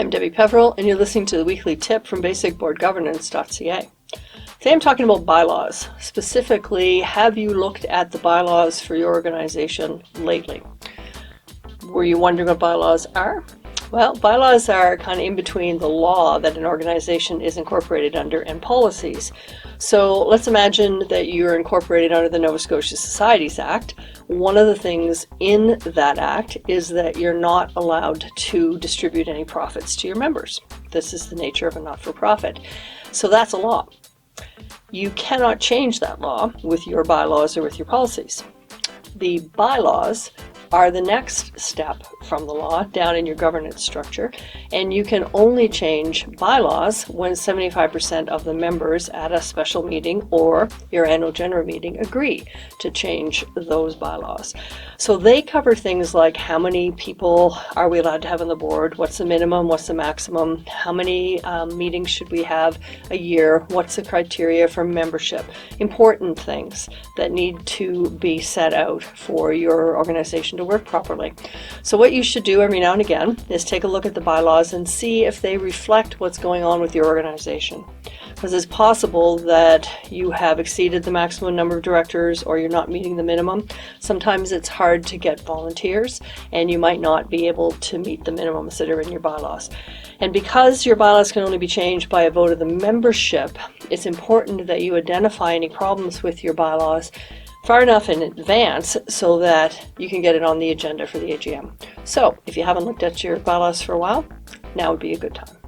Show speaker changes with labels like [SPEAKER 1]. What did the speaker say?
[SPEAKER 1] I'm Debbie Peveril, and you're listening to the weekly tip from basicboardgovernance.ca. Today I'm talking about bylaws. Specifically, have you looked at the bylaws for your organization lately? Were you wondering what bylaws are? Well, bylaws are kind of in between the law that an organization is incorporated under and policies. So let's imagine that you're incorporated under the Nova Scotia Societies Act. One of the things in that act is that you're not allowed to distribute any profits to your members. This is the nature of a not-for-profit. So that's a law. You cannot change that law with your bylaws or with your policies. The bylaws are the next step from the law down in your governance structure, and you can only change bylaws when 75% of the members at a special meeting or your annual general meeting agree to change those bylaws. So they cover things like how many people are we allowed to have on the board, what's the minimum, what's the maximum, how many meetings should we have a year, what's the criteria for membership, important things that need to be set out for your organization to work properly. So what you should do every now and again is take a look at the bylaws and see if they reflect what's going on with your organization. Because it's possible that you have exceeded the maximum number of directors or you're not meeting the minimum. Sometimes it's hard to get volunteers and you might not be able to meet the minimums that are in your bylaws. And because your bylaws can only be changed by a vote of the membership, it's important that you identify any problems with your bylaws far enough in advance so that you can get it on the agenda for the AGM. So if you haven't looked at your bylaws for a while, now would be a good time.